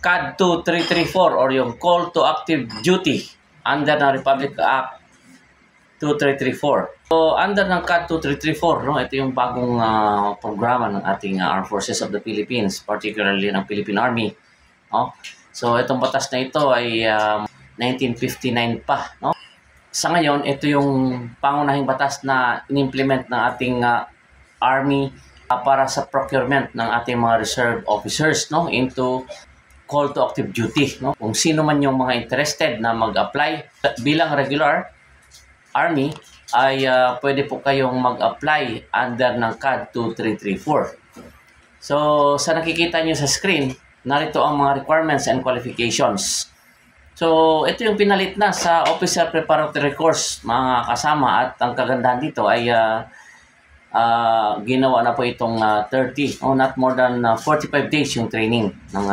CAD 2334 or yung Call to Active Duty under ng Republic Act 2334. So, under ng CAD 2334, no, ito yung bagong programa ng ating Armed Forces of the Philippines, particularly ng Philippine Army. No? So, itong batas na ito ay 1959 pa. No? Sa ngayon, ito yung pangunahing batas na in-implement ng ating Army para sa procurement ng ating mga reserve officers, no, into call to active duty. No? Kung sino man yung mga interested na mag-apply bilang regular Army, ay pwede po kayong mag-apply under ng CAD 2334. So, sa nakikita nyo sa screen, narito ang mga requirements and qualifications. So, ito yung pinalit na sa Officer Preparatory Course, mga kasama, at ang kagandahan dito ay ginawa na po itong 30 o not more than 45 days yung training ng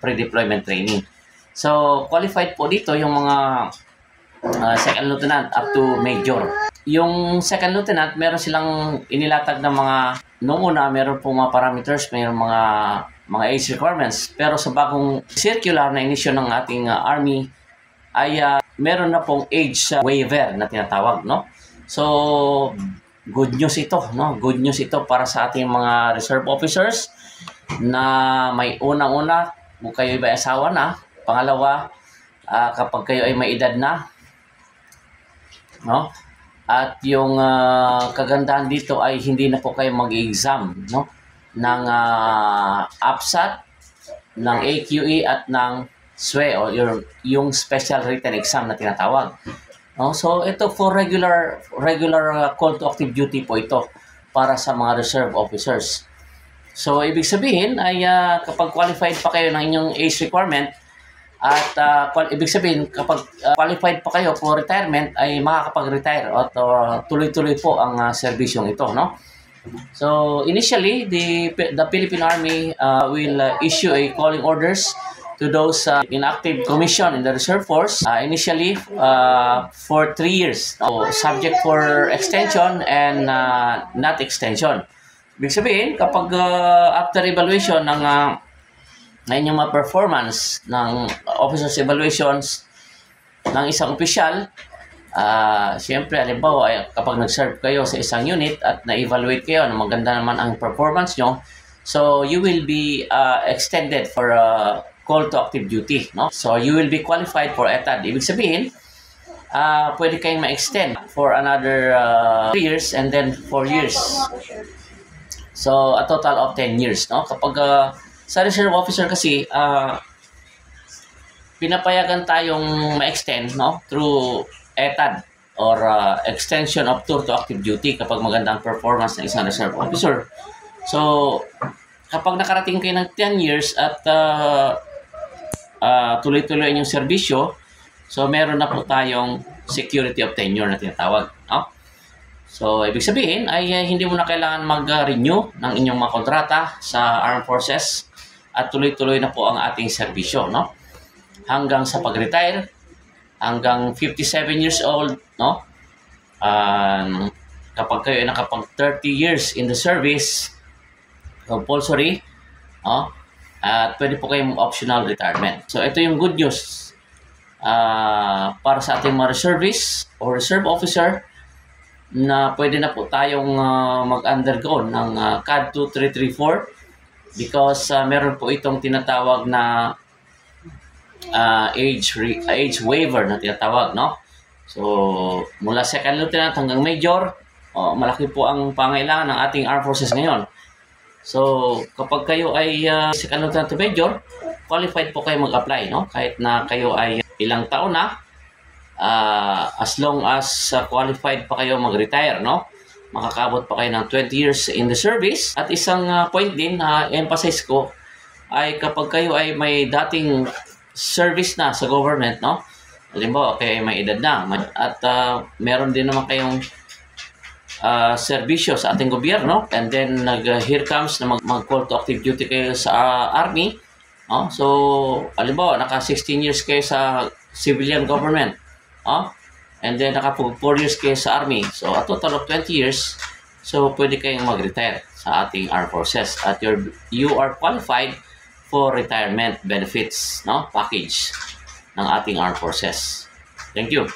pre-deployment training. So, qualified po dito yung mga second lieutenant up to major. Yung second lieutenant, meron silang inilatag na mga, noong una, meron po mga parameters, meron mga age requirements. Pero sa bagong circular na inisyo ng ating Army, ay meron na pong age waiver na tinatawag, no? So, good news ito, no? Good news ito para sa ating mga reserve officers na may unang-una, kung kayo ay asawa na. Pangalawa, kapag kayo ay may edad na, no? At yung kagandahan dito ay hindi na po kayo mag-exam, no, ng APSAT, ng AQE at ng SWE o yung special written exam na tinatawag. No? So ito for regular call to active duty po ito para sa mga reserve officers. So ibig sabihin ay kapag qualified pa kayo ng inyong age requirement, at ibig sabihin, kapag qualified pa kayo for retirement, ay makakapag-retire at tuloy-tuloy po ang serbisyong ito, no? So, initially, the Philippine Army will issue a calling orders to those in active commission in the reserve force, initially for 3 years, no? Subject for extension and not extension. Ibig sabihin, kapag after evaluation ng ngayon yung mga performance ng officers evaluations ng isang opisyal, siyempre, halimbawa, kapag nag-serve kayo sa isang unit at na-evaluate kayo na maganda naman ang performance nyo, so you will be extended for call to active duty. No? So you will be qualified for ETAD. Ibig sabihin, pwede kayong ma-extend for another 3 years and then 4 years. So a total of 10 years. No? Kapag sa reserve officer kasi, pinapayagan tayong ma-extend, no, through ETAD or extension of tour to active duty kapag magandang performance ng isang reserve officer. So, kapag nakarating kayo ng 10 years at tuloy-tuloy yung serbisyo, so meron na po tayong security of tenure na tinatawag. No? So, ibig sabihin ay hindi mo na kailangan mag-renew ng inyong mga kontrata sa Armed Forces at tuloy-tuloy na po ang ating serbisyo, no? Hanggang sa pag-retire, hanggang 57 years old, no? Kapag kayo ay nakapag 30 years in the service, compulsory, no? At pwede po kayong optional retirement. So, ito yung good news para sa ating mga reservists o reserve officer na pwede na po tayong mag-undergo ng CAD 2334 because meron po itong tinatawag na age waiver na tinatawag, no? So, mula second lieutenant hanggang major, malaki po ang pangailangan ng ating Armed Forces ngayon. So, kapag kayo ay second lieutenant to major, qualified po kayo mag-apply, no? Kahit na kayo ay ilang taon na, as long as qualified pa kayo mag-retire, no? Makakabot pa kayo ng 20 years in the service. At isang point din na emphasize ko ay kapag kayo ay may dating service na sa government, no? Halimbawa, kayo ay may edad na at meron din naman kayong serbisyo sa ating gobyerno and then here comes na mag-call to active duty kayo sa Army, no? So, halimbawa, naka 16 years kayo sa civilian government, no? And then naka 4 years kayo sa Army. So, a total of 20 years. So, pwede kayong mag-retire sa ating Armed Forces. At you are qualified for retirement benefits, no, package ng ating armed forces. Thank you.